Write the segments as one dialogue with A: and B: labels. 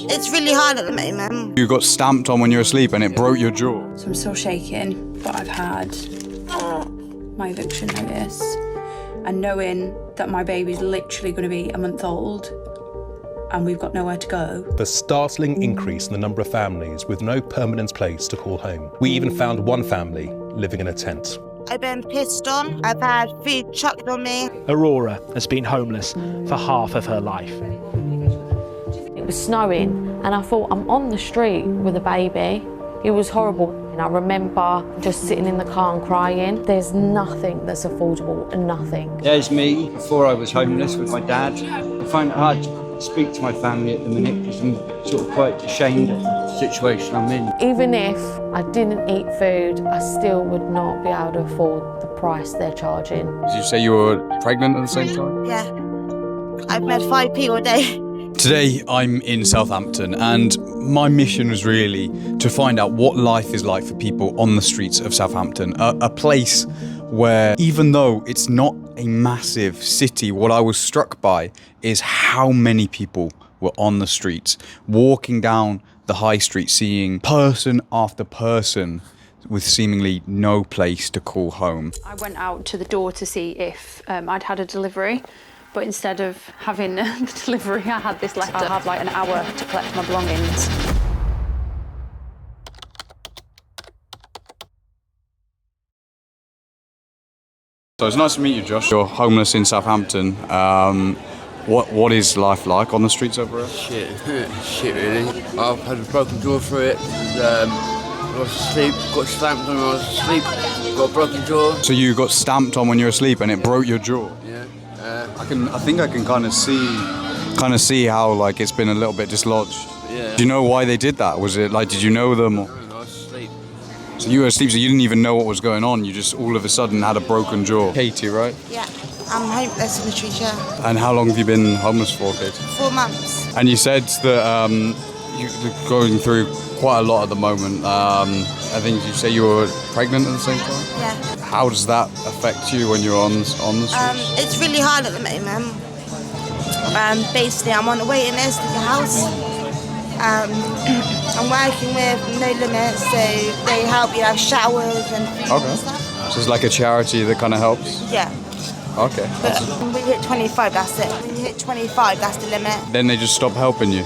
A: It's really hard at the moment.
B: You got stamped on when you were asleep and it broke your jaw.
C: So I'm still shaking, but I've had my eviction notice. And knowing that my baby's literally going to be a month old and we've got nowhere to go.
D: The startling increase in the number of families with no permanent place to call home. We even found one family living in a tent.
A: I've been pissed on. I've had food chucked on me.
E: Aurora has been homeless for half of her life.
F: It was snowing and I thought, I'm on the street with a baby. It was horrible. And I remember just sitting in the car and crying. There's nothing that's affordable, nothing.
G: There's me before I was homeless with my dad. I find it hard to speak to my family at the minute because I'm sort of quite ashamed of the situation I'm in.
F: Even if I didn't eat food, I still would not be able to afford the price they're charging.
B: Did you say you were pregnant at the same time?
A: Yeah. I've met 5p a day.
B: Today I'm in Southampton and my mission was really to find out what life is like for people on the streets of Southampton, a place where even though it's not a massive city, what I was struck by is how many people were on the streets, walking down the high street, seeing person after person with seemingly no place to call home.
C: I went out to the door to see if I'd had a delivery. But instead of having the delivery, I had this letter. I have like an hour to collect my belongings.
B: So it's nice to meet you, Josh. You're homeless in Southampton. What is life like on the streets over here?
H: Shit really. I've had a broken jaw through it. I was asleep, got stamped on when I was asleep, got a broken jaw.
B: So you got stamped on when you were asleep and it broke your jaw?
H: Yeah.
B: I think I can kind of see how like it's been a little bit dislodged.
H: Yeah.
B: Do you know why they did that? Was it like, did you know them? Or?
H: No, I was asleep.
B: So you were asleep, so you didn't even know what was going on. You just all of a sudden had a broken jaw. Katie, right?
A: Yeah. I'm homeless in the street, yeah.
B: And how long have you been homeless for, Katie?
A: 4 months.
B: And you said that you're going through quite a lot at the moment. I think you say you were pregnant at the same time?
A: Yeah.
B: How does that affect you when you're on the streets?
A: It's really hard at the moment. Basically, I'm on a waiting list to get a house. I'm working with No Limits, so they help you have showers and food and stuff.
B: So it's like a charity that kind of helps?
A: Yeah.
B: Okay.
A: But when you hit 25, that's it. When you hit 25, that's the limit.
B: Then they just stop helping you?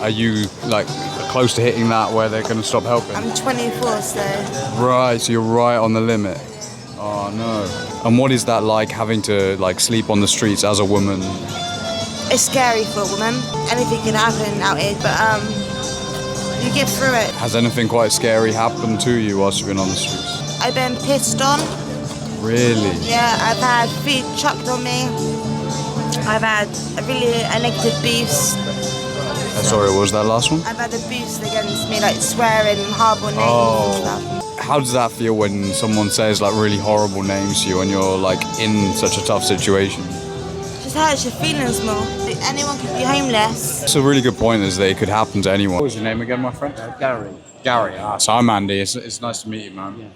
B: Are you like close to hitting that where they're going to stop helping?
A: I'm 24, so...
B: Right, so you're right on the limit. Oh no. And what is that like, having to like sleep on the streets as a woman?
A: It's scary for a woman. Anything can happen out here, but you get through it.
B: Has anything quite scary happened to you whilst you've been on the streets?
A: I've been pissed on.
B: Really?
A: Yeah, I've had food chucked on me. I've had a negative boost.
B: Sorry, what was that last one?
A: I've had a boost against me, like swearing and horrible names and stuff.
B: How does that feel when someone says like really horrible names to you and you're like in such a tough situation?
A: Just hurts your feelings more. Anyone could be homeless.
B: It's a really good point, is that it could happen to anyone. What was your name again, my friend?
H: Gary.
B: Gary. So I'm Andy. It's nice to meet you, man. Yeah.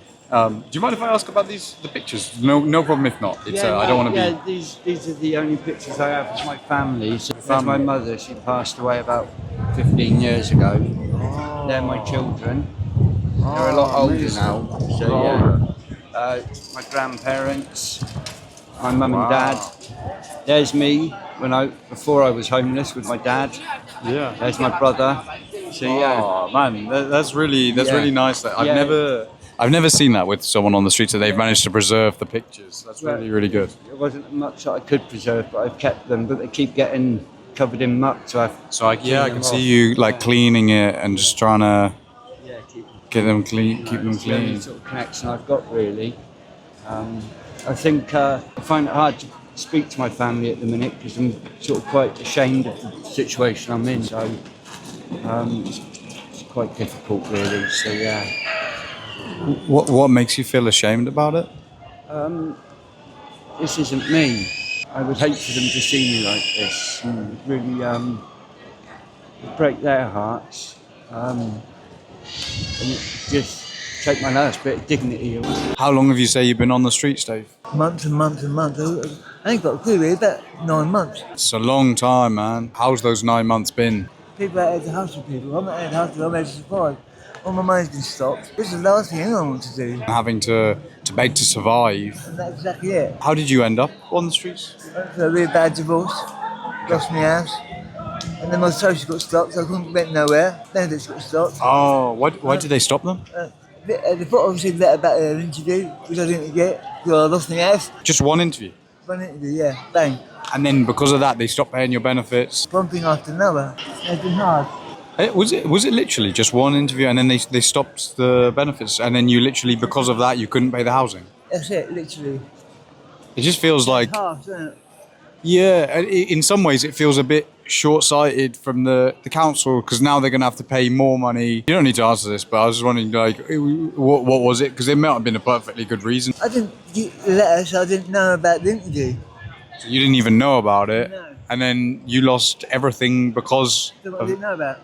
B: Do you mind if I ask about the pictures? No problem if not. It's, I don't want to be...
G: Yeah, these are the only pictures I have of my family. So that's my mother. She passed away about 15 years ago. They're my children. They're a lot older now. So yeah. My grandparents, my mum and dad. There's me before I was homeless with my dad.
B: Yeah.
G: There's my brother. So yeah.
B: Oh man, that's really nice. I've never seen that with someone on the street, so they've managed to preserve the pictures. That's really good.
G: There wasn't much that I could preserve, but I've kept them. But they keep getting covered in muck, so I
B: can see you like cleaning it and just trying to get them clean, keep them clean.
G: It's the only sort of connection I've got really. I think I find it hard to speak to my family at the minute because I'm sort of quite ashamed of the situation I'm in. So it's quite difficult really. So yeah.
B: What makes you feel ashamed about it?
G: This isn't me. I would hate for them to see me like this. And really break their hearts. And it just take my last bit of dignity away.
B: How long have you say you've been on the streets, Dave?
I: Months and months and months. I ain't got a clue really, about 9 months.
B: It's a long time, man. How's those 9 months been?
I: People out there to hustle people. I'm not out to hustle, I'm out to survive. All my money's been stopped. This is the last thing anyone wants to do.
B: Having to beg to survive.
I: And that's exactly it.
B: How did you end up on the streets?
I: I went through a really bad divorce, lost my house, and then my social got stopped, so I couldn't rent nowhere. Benefits got stopped.
B: Oh, why did they stop them?
I: They thought obviously better about their interview, which I didn't get, because I lost my house.
B: Just one interview?
I: One interview, yeah, bang.
B: And then because of that, they stopped paying your benefits?
I: One thing after another. It's been hard.
B: Was it literally just one interview and then they stopped the benefits and then you literally, because of that, you couldn't pay the housing?
I: That's it, literally.
B: It just feels like...
I: Half, doesn't it?
B: Yeah, in some ways it feels a bit short-sighted from the council because now they're going to have to pay more money. You don't need to answer this, but I was just wondering, like, what was it? Because it might have been a perfectly good reason.
I: I didn't get the letter, so I didn't know about the interview.
B: So you didn't even know about it?
I: No.
B: And then you lost everything because
I: That's what I didn't know about.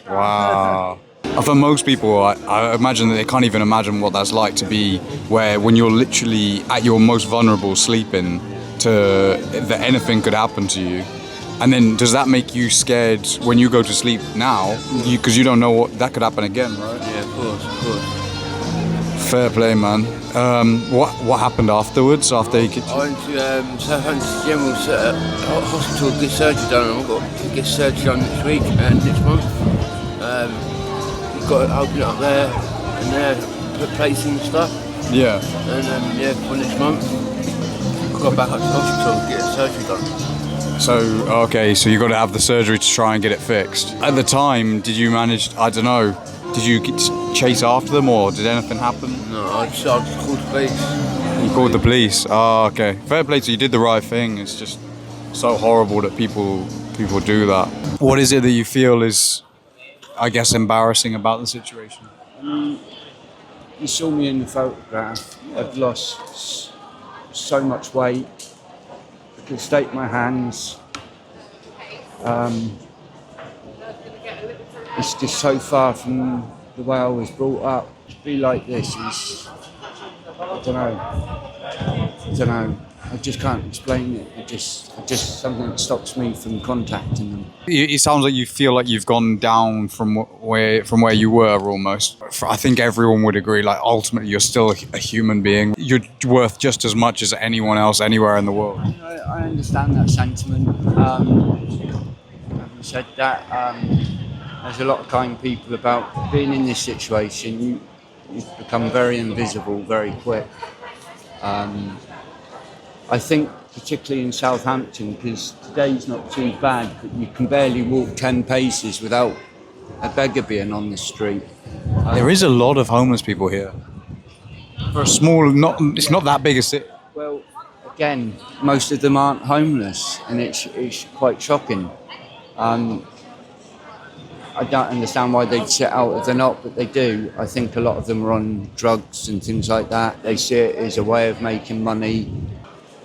B: Wow. For most people, I imagine that they can't even imagine what that's like to be where when you're literally at your most vulnerable sleeping that anything could happen to you. And then does that make you scared when you go to sleep now? Because you don't know what that could happen again, right?
H: Yeah, of course.
B: Fair play, man. What happened afterwards? After you could...
H: I went to Southampton General Hospital to get surgery done. I've got to get surgery done next week and next month. We've got to open it up there and there, put plates and stuff.
B: Yeah.
H: And yeah, for next month, I've got back up to the hospital to get surgery done.
B: So, okay, so you got to have the surgery to try and get it fixed. At the time, did you manage, I don't know, did you chase after them or did anything happen?
H: No, I just called the police.
B: You called the police? Oh, okay. Fair play to you, did the right thing. It's just so horrible that people do that. What is it that you feel is, I guess, embarrassing about the situation?
G: You saw me in the photograph. I've lost so much weight. I can stake my hands. It's just so far from the way I was brought up. To be like this is, I don't know. I just can't explain it. It just something that stops me from contacting them.
B: It sounds like you feel like you've gone down from where you were almost. I think everyone would agree. Like ultimately, you're still a human being. You're worth just as much as anyone else anywhere in the world.
G: I understand that sentiment. Having said that, there's a lot of kind people about. Being in this situation, you become very invisible very quick. I think particularly in Southampton, because today's not too bad, but you can barely walk 10 paces without a beggar being on the street.
B: There is a lot of homeless people here. For a small, it's not that big a city.
G: Well, again, most of them aren't homeless, and it's quite shocking. I don't understand why they'd sit out if they're not, but they do. I think a lot of them are on drugs and things like that. They see it as a way of making money.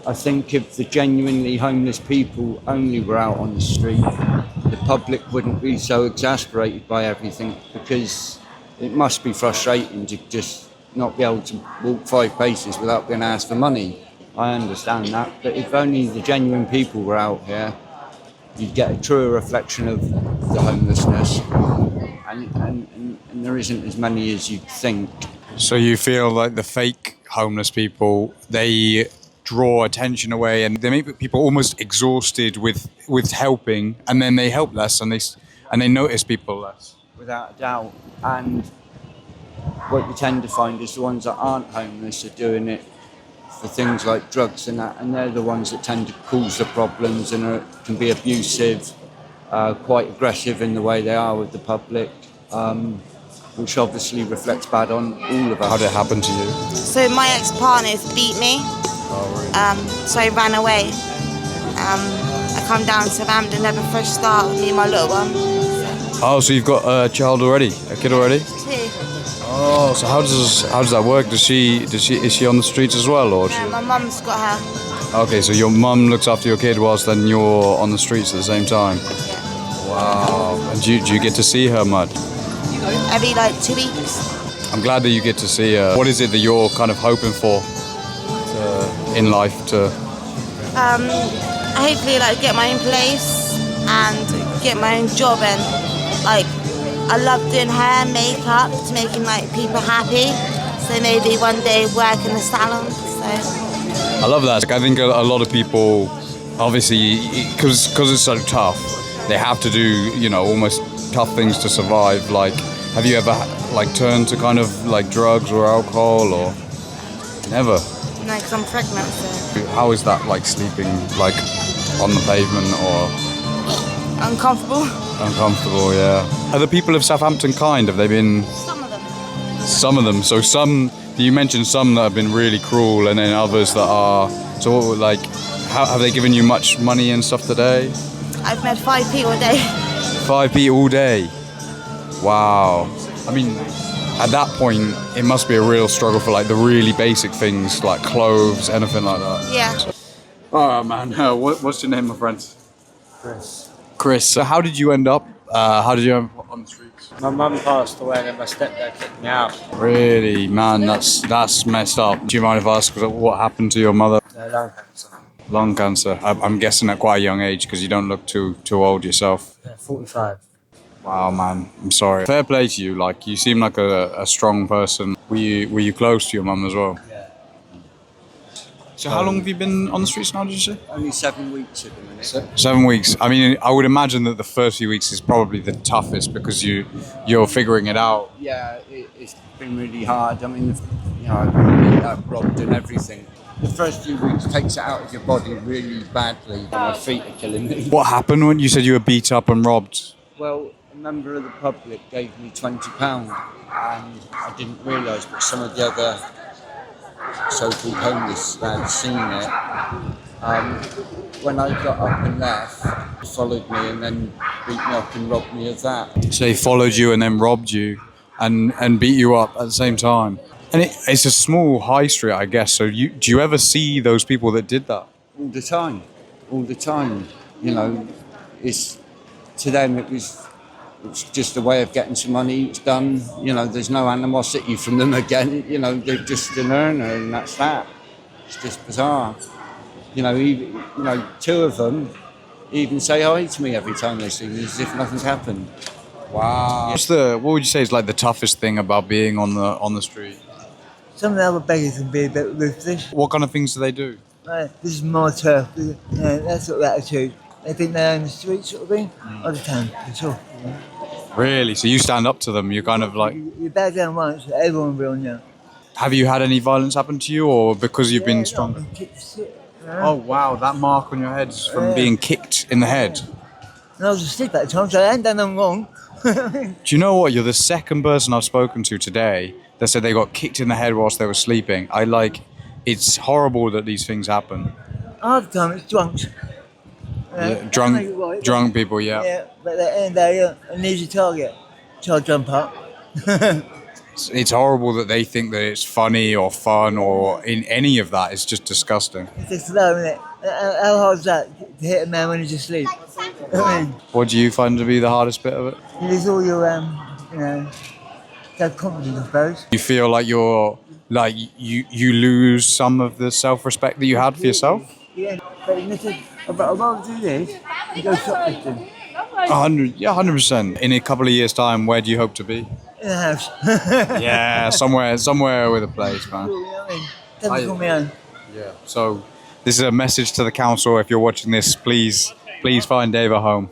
G: I think if the genuinely homeless people only were out on the street, the public wouldn't be so exasperated by everything, because it must be frustrating to just not be able to walk 5 paces without being asked for money. I understand that, but if only the genuine people were out here, you'd get a truer reflection of the homelessness, and there isn't as many as you'd think.
B: So you feel like the fake homeless people, they draw attention away and they make people almost exhausted with helping, and then they help less and they notice people less.
G: Without a doubt. And what you tend to find is the ones that aren't homeless are doing it for things like drugs and that, and they're the ones that tend to cause the problems and can be abusive, quite aggressive in the way they are with the public, which obviously reflects bad on all of us.
B: How did it happen to you?
A: So my ex-partners beat me.
B: Oh, really?
A: So I ran away. I come down to Southampton, have a fresh start with me and my little one.
B: Oh, so you've got a child already, a kid already?
A: 2.
B: Oh, so how does that work? Is she on the streets as well, or?
A: Yeah, my mum's got her.
B: Okay, so your mum looks after your kid whilst then you're on the streets at the same time.
A: Yeah.
B: Wow. And do you get to see her much?
A: Every 2 weeks.
B: I'm glad that you get to see her. What is it that you're kind of hoping for in life to?
A: Hopefully get my own place and get my own job, and like I love doing hair, makeup, to making like people happy. So maybe one day work in the salon. So
B: I love that. Like, I think a lot of people, obviously, because it's so tough, they have to do, you know, almost tough things to survive. Like, have you ever like turned to kind of like drugs or alcohol, or never?
A: no, because I'm pregnant. So
B: How is that like sleeping like on the pavement or
A: uncomfortable.
B: uncomfortable? Yeah. Are the people of Southampton kind? Have they been?
A: Some of them.
B: Some of them. So some, you mentioned some that have been really cruel, and then others that are. So like, how have they given you much money and stuff today?
A: I've made 5p a day.
B: 5p all day. Wow. I mean, at that point, it must be a real struggle for like the really basic things like clothes, anything like that.
A: Yeah.
B: Oh man, what's your name, my friend?
J: Chris.
B: Chris. So how did you end up? How did you end up on the streets?
J: My mum passed away and then my stepdad kicked me out.
B: Really, man, that's messed up. Do you mind if I ask what happened to your mother?
J: Lung cancer.
B: Lung cancer. I'm guessing at quite a young age because you don't look too old yourself.
J: Yeah, 45.
B: Wow, man, I'm sorry. Fair play to you. Like, you seem like a strong person. Were you close to your mum as well?
J: Yeah.
B: So how long have you been on the streets now, did you say?
G: Only 7 weeks at the minute.
B: 7 weeks. I mean, I would imagine that the first few weeks is probably the toughest because you're figuring it out.
G: Yeah, it's been really hard. I mean, you know, I've been beat up, robbed and everything. The first few weeks takes it out of your body really badly. My feet are killing me.
B: What happened when you said you were beat up and robbed?
G: Well, a member of the public gave me £20 and I didn't realise, but some of the other so-called homeless lads seen it. When I got up and left, they followed me and then beat me up and robbed me of that.
B: So they followed you and then robbed you and beat you up at the same time? And it's a small high street, I guess, so do you ever see those people that did that?
G: All the time. You know, to them it was just a way of getting some money. It's done. You know, there's no animosity from them again. You know, they're just an earner, and that's that. It's just bizarre. You know, two of them even say hi to me every time they see me, as if nothing's happened.
B: Wow. What would you say is like the toughest thing about being on the street?
I: Some of the other beggars can be a bit ruthless.
B: What kind of things do they do?
I: This is my turf. That sort of attitude. They think they're on the street sort of thing. All the time, for sure.
B: Really? So you stand up to them? You're kind of like...
I: You back down once, everyone will know.
B: Have you had any violence happen to you, or because you've been strong? Oh wow, that mark on your head is from being kicked in the head.
I: And I was asleep at the time, so I hadn't done nothing wrong.
B: Do you know what? You're the second person I've spoken to today that said they got kicked in the head whilst they were sleeping. It's horrible that these things happen.
I: Half the time it's drunks.
B: Drunk people, yeah.
I: Yeah, but at the end of the day, an easy target. Try to jump up.
B: It's horrible that they think that it's funny or fun or in any of that. It's just disgusting.
I: It's just slow, isn't it? How hard is that to hit a man when he's asleep? I mean,
B: What do you find to be the hardest bit of it?
I: you lose all your, self-confidence, I suppose.
B: You feel like you lose some of the self-respect that you had for yourself?
I: Yeah, but I'd rather do this and go shoplifting
B: 100%. In a couple of years' time, where do you hope to be?
I: in the house.
B: Yeah, somewhere with a place, man.
I: You know what I mean? Doesn't call me home.
B: Yeah. So this is a message to the council. If you're watching this, please find Dave a home.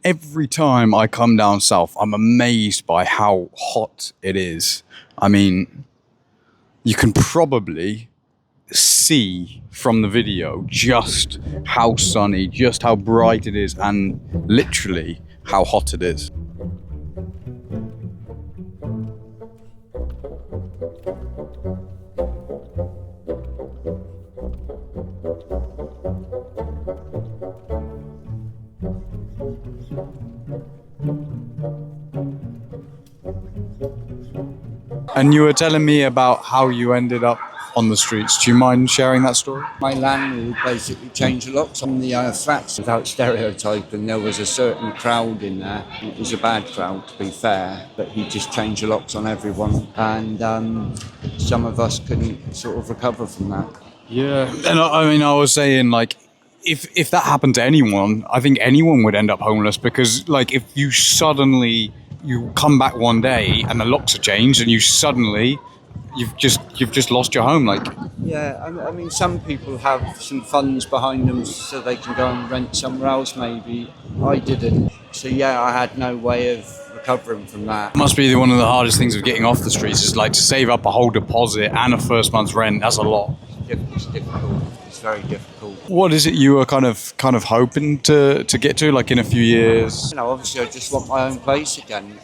B: Every time I come down south, I'm amazed by how hot it is. I mean, you can probably see from the video just how sunny, just how bright it is, and literally how hot it is. And you were telling me about how you ended up on the streets. Do you mind sharing that story?
G: My landlord basically changed the locks on the flats without stereotyping. There was a certain crowd in there. It was a bad crowd, to be fair, but he just changed the locks on everyone, and some of us couldn't sort of recover from that.
B: Yeah. And I mean, I was saying, like, if that happened to anyone, I think anyone would end up homeless, because like if you suddenly you come back one day and the locks are changed and you've just lost your home. Like,
G: Yeah, I mean, some people have some funds behind them so they can go and rent somewhere else maybe. I didn't. So yeah, I had no way of recovering from that.
B: it must be one of the hardest things of getting off the streets is like to save up a whole deposit and a first month's rent. That's a lot.
G: It's difficult. It's very difficult.
B: What is it you were kind of hoping to get to, like in a few years?
G: You know, obviously, I just want my own place again.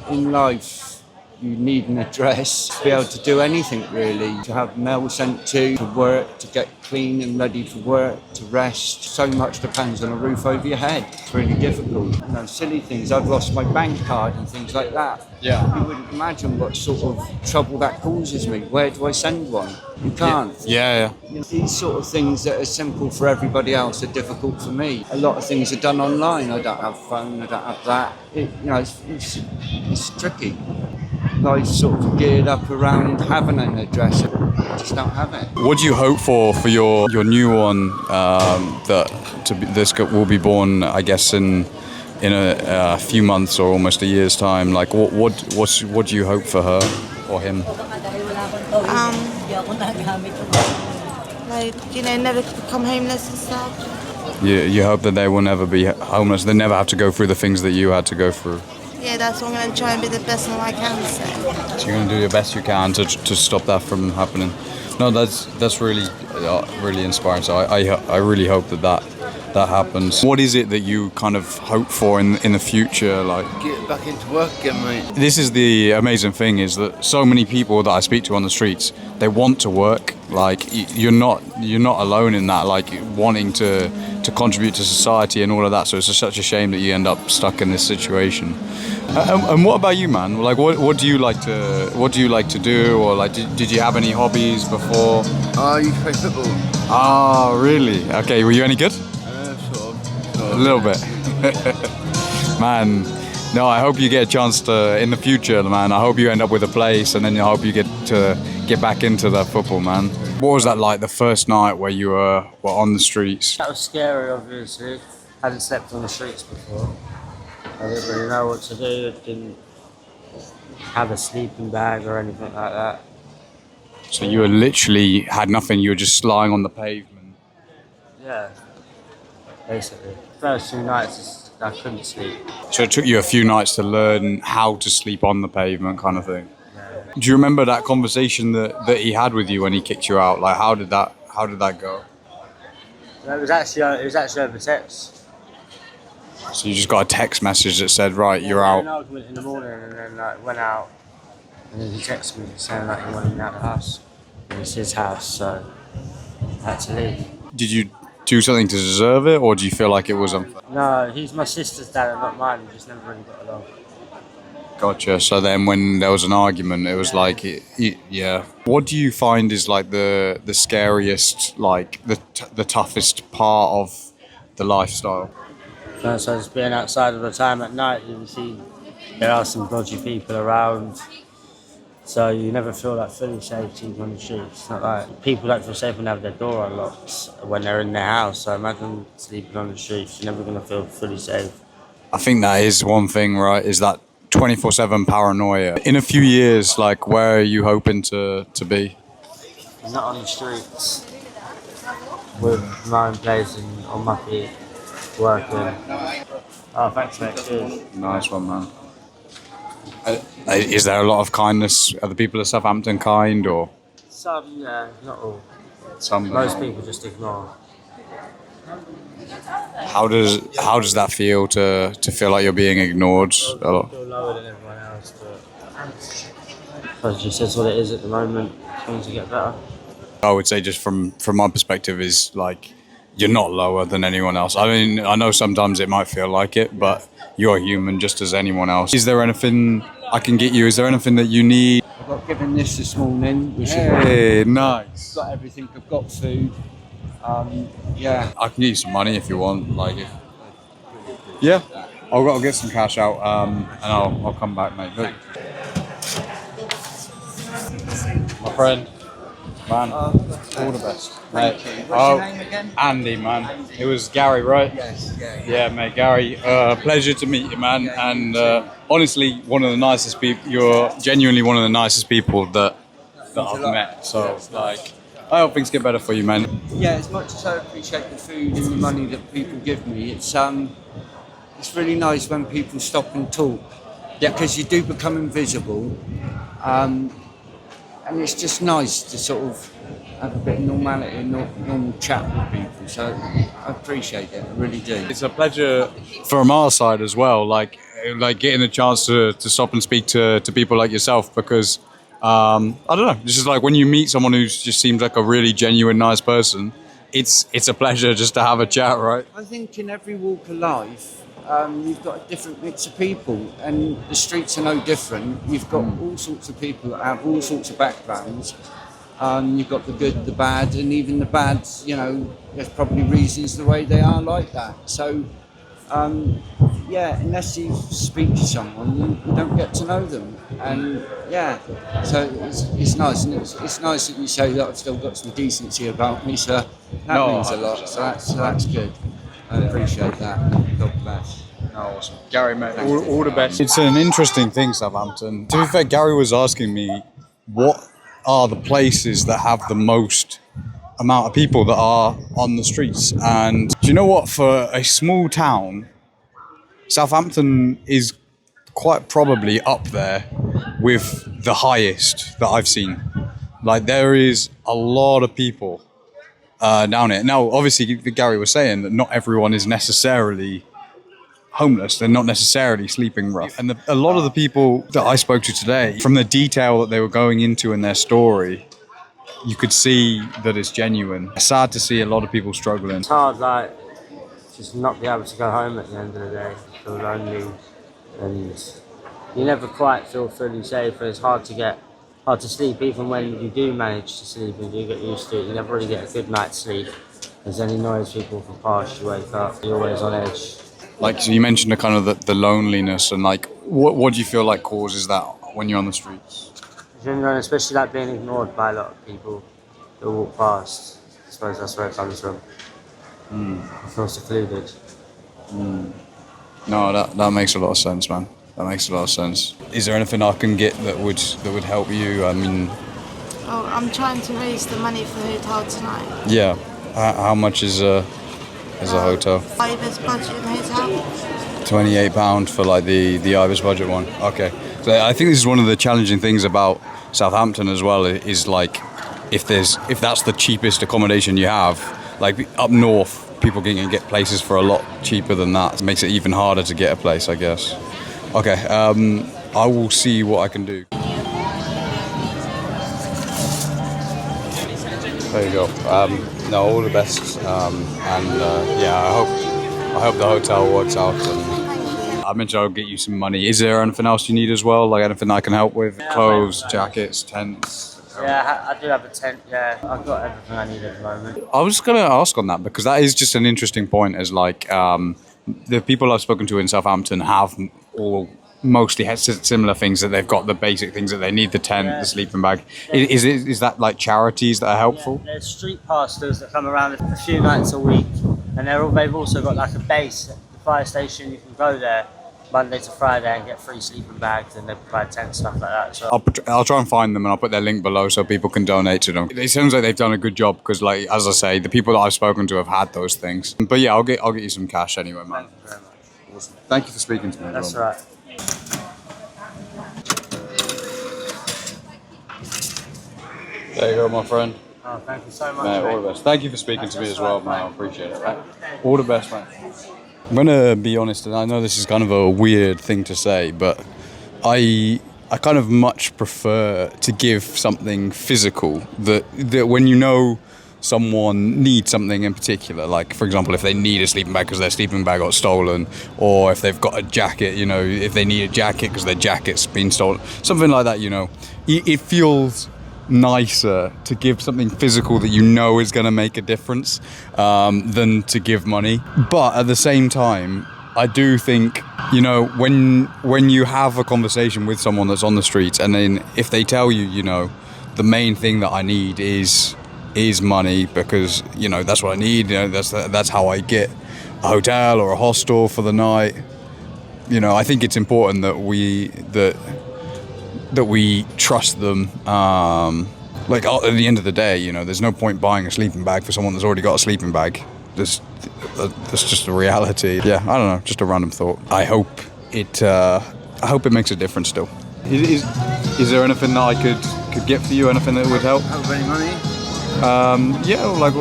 G: In life, you need an address to be able to do anything really. To have mail sent to work, to get clean and ready for work, to rest. So much depends on a roof over your head. It's really difficult. You know, silly things. I've lost my bank card and things like that.
B: Yeah.
G: You wouldn't imagine what sort of trouble that causes me. Where do I send one? You can't.
B: Yeah.
G: You know, these sort of things that are simple for everybody else are difficult for me. A lot of things are done online. I don't have a phone, I don't have that. It's tricky. Life's sort of geared up around having an address. I just don't have it.
B: What do you hope for your new one this will be born, I guess, in a few months or almost a year's time? Like, what do you hope for her or him?
A: Like, you know, never become homeless and stuff.
B: You hope that they will never be homeless. They never have to go through the things that you had to go through.
A: Yeah, that's what I'm going to try and be the best one I can.
B: So you're going to do your best you can to stop that from happening. No, that's really really inspiring. So I really hope that happens. What is it that you kind of hope for in the future? Like,
H: Get back into work again, mate.
B: this is the amazing thing, is that so many people that I speak to on the streets, they want to work. Like, you're not alone in that, like wanting to contribute to society and all of that. So it's such a shame that you end up stuck in this situation. And what about you, man? Like, what do you like to do, or like did you have any hobbies before?
H: I used to play football.
B: Ah, really? Okay, were you any good?
H: Sort of.
B: A little bit. Man, no, I hope you get a chance to, in the future, man. I hope you end up with a place, and then I hope you get back into that football, man. What was that like, the first night where you were on the streets?
J: That was scary, obviously. Hadn't slept on the streets before. I didn't really know what to do. I didn't have a sleeping bag or anything like that.
B: So you were literally had nothing. You were just lying on the pavement.
J: Yeah, basically. First 2 nights, I couldn't sleep.
B: So it took you a few nights to learn how to sleep on the pavement, kind of thing.
J: Yeah.
B: Do you remember that conversation that he had with you when he kicked you out? Like, how did that go?
J: It was actually over text.
B: So you just got a text message that said, right, you're
J: We had
B: out.
J: an argument in the morning, and then went out, and then he texted me saying that he wanted me out of the house. It was his house, so I had to leave.
B: Did you do something to deserve it, or do you feel like it was unfair?
J: No, he's my sister's dad and not mine. We just never really got along.
B: Gotcha. So then when there was an argument, it was like, yeah. What do you find is like the scariest, like the toughest part of the lifestyle?
J: So just being outside all the time at night, you see there are some dodgy people around. So you never feel like fully safe sleeping on the streets. It's not like people don't feel safe when they have their door unlocked when they're in their house. So imagine sleeping on the streets. You're never going to feel fully safe.
B: I think that is one thing, right? Is that 24/7 paranoia. In a few years, like, where are you hoping to be?
J: Not on the streets, with my own place and on my feet, working. Oh, thanks, mate. Cheers.
B: Nice one, man. Is there a lot of kindness? Are the people of Southampton kind, or?
J: Some, yeah, not all.
B: Some.
J: Most people just ignore.
B: How does that feel to feel like you're being ignored a lot?
J: I feel lower than everyone else, but it's just what it is at the moment. Things will get better.
B: I would say, just from my perspective, is like, you're not lower than anyone else. I mean, I know sometimes it might feel like it, but you're human just as anyone else. Is there anything I can get you? Is there anything that you need?
G: I got given this morning.
B: Hey, nice.
G: Got everything. I've got food. Yeah.
B: I can get you some money if you want. Like, yeah, I'll get some cash out, and I'll come back, mate. Look. My friend. man. All the best.
G: Thank you. What's your name again?
B: Andy, man. It was Gary, right?
G: Yes, yeah.
B: Yeah, mate, Gary. Pleasure to meet you, man. And honestly, one of the nicest people. You're genuinely one of the nicest people that I've met. So, like, I hope things get better for you, man.
G: Yeah, as much as I appreciate the food and the money that people give me, it's really nice when people stop and talk. Yeah. Because you do become invisible. And it's just nice to sort of have a bit of normality and normal chat with people. So I appreciate it, I really do.
B: It's a pleasure from our side as well, like getting a chance to stop and speak to people like yourself, because I don't know, it's just like when you meet someone who just seems like a really genuine, nice person, it's a pleasure just to have a chat, right?
G: I think in every walk of life, you've got a different mix of people, and the streets are no different. You've got all sorts of people that have all sorts of backgrounds. You've got the good, the bad, and even the bad, you know, there's probably reasons the way they are like that. So, yeah, unless you speak to someone, you don't get to know them. And yeah, so it's nice, and it's nice that you say that I've still got some decency about me, so that means a lot. So that's good. I appreciate that. God bless.
B: Awesome. Gary, mate, all the best. It's an interesting thing, Southampton. To be fair, Gary was asking me what are the places that have the most amount of people that are on the streets. And do you know what? For a small town, Southampton is quite probably up there with the highest that I've seen. Like, there is a lot of people down here. Now, obviously, Gary was saying that not everyone is necessarily homeless. They're not necessarily sleeping rough. And a lot of the people that I spoke to today, from the detail that they were going into in their story, you could see that it's genuine. It's sad to see a lot of people struggling.
J: It's hard, like, just not be able to go home at the end of the day. Feel lonely, and you never quite feel fully safe. And it's hard to sleep, even when you do manage to sleep and you get used to it. You never really get a good night's sleep. There's any noise, people from past, you wake up, you're always on edge.
B: Like, so you mentioned the kind of the loneliness, and like, what do you feel like causes that when you're on the streets?
J: Especially like being ignored by a lot of people that walk past. I suppose that's where it comes from. I feel secluded.
B: No, that makes a lot of sense, man. That makes a lot of sense. Is there anything I can get that would help you? I mean,
A: I'm trying to raise the money for the hotel tonight.
B: yeah. How much is a hotel?
A: Ibis budget hotel.
B: £28 for like the Ibis budget one. Okay. So I think this is one of the challenging things about Southampton as well, is like if that's the cheapest accommodation you have, like up north, people can get places for a lot cheaper than that. It makes it even harder to get a place, I guess. Okay, I will see what I can do. There you go. No, all the best, yeah, I hope the hotel works out. And I mentioned I'll get you some money. Is there anything else you need as well? Like anything I can help with? Clothes, jackets, tents?
J: Yeah, I do have a tent, yeah. I've got everything I need at the moment.
B: I was just going to ask on that, because that is just an interesting point, as like the people I've spoken to in Southampton have all mostly had similar things, that they've got the basic things that they need, the tent, the sleeping bag. Is that like charities that are helpful?
J: Yeah, there's street pastors that come around a few nights a week, and they've also got like a base at the fire station. You can go there Monday to Friday and get free sleeping bags, and they provide tents, stuff like that. So
B: I'll try and find them, and I'll put their link below so people can donate to them. It seems like they've done a good job, because, like, as I say, the people that I've spoken to have had those things. But yeah, I'll get you some cash anyway, man.
J: Thank you very much.
B: Awesome. Thank you for speaking to me.
J: That's all right.
B: There you go, my friend.
J: Oh, thank you so much.
B: Mate, all the best. Thank you for speaking to me as well, man. I appreciate it. All the best, man. I'm gonna be honest, and I know this is kind of a weird thing to say, but I kind of much prefer to give something physical that when you know someone needs something in particular, like for example, if they need a sleeping bag because their sleeping bag got stolen, or if they've got a jacket, you know, if they need a jacket because their jacket's been stolen, something like that, you know, it feels nicer to give something physical that you know is going to make a difference than to give money. But at the same time, I do think, you know, when you have a conversation with someone that's on the streets, and then if they tell you, you know, the main thing that I need is money, because that's what I need. That's how I get a hotel or a hostel for the night. I think it's important that we trust them. Like at the end of the day, there's no point buying a sleeping bag for someone that's already got a sleeping bag. That's just a reality. Yeah, I don't know, just a random thought. I hope it makes a difference still. Is there anything that I could get for you? Anything that would help?
H: Have any money?
B: Yeah, like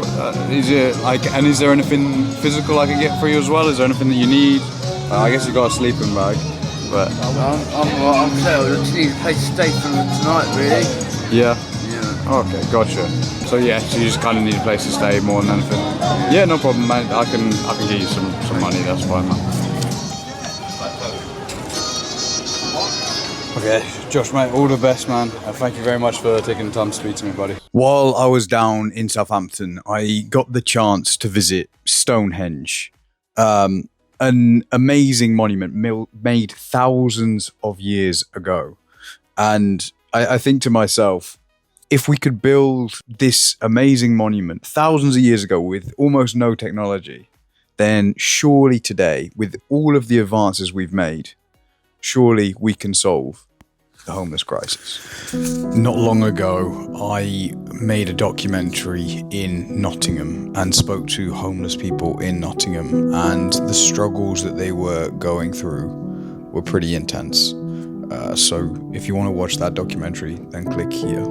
B: is there anything physical I can get for you as well? Is there anything that you need? I guess you got a sleeping bag, but
H: I'm settled. I just need a place to stay for tonight, really.
B: Yeah. Okay, gotcha. So you just kind of need a place to stay more than anything. Yeah, no problem, mate. I can get you some money. That's fine, man. Okay, Josh, mate, all the best, man. Thank you very much for taking the time to speak to me, buddy. While I was down in Southampton, I got the chance to visit Stonehenge, an amazing monument made thousands of years ago. And I think to myself, if we could build this amazing monument thousands of years ago with almost no technology, then surely today, with all of the advances we've made, surely we can solve the homeless crisis. Not long ago, I made a documentary in Nottingham and spoke to homeless people in Nottingham, and the struggles that they were going through were pretty intense. So if you want to watch that documentary, then click here.